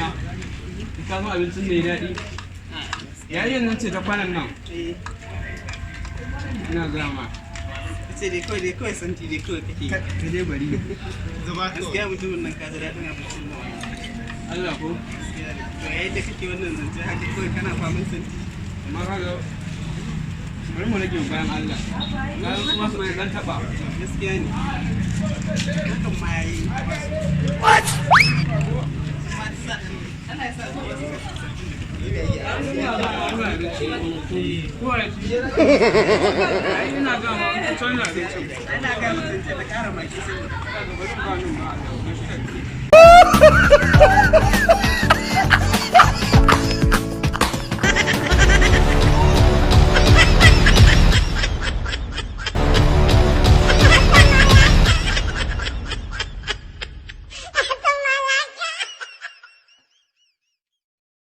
na ka san abincin mai daɗi yayin nan ce ta kwanan nan ina gama ce dai kawai santi dai kawai kake ka dai bari zama gaskiya mutumin nan ka ji daɗin abincin nan Allah ko to yayin da kake wannan zance haka kawai kana famin santi amma kaga bari mu rage bayan Allah na kuma su zan taba gaskiya ne hakan ma yayi what Allah ya sa ina ga ma can na da ana ga mutunce da kara maki sai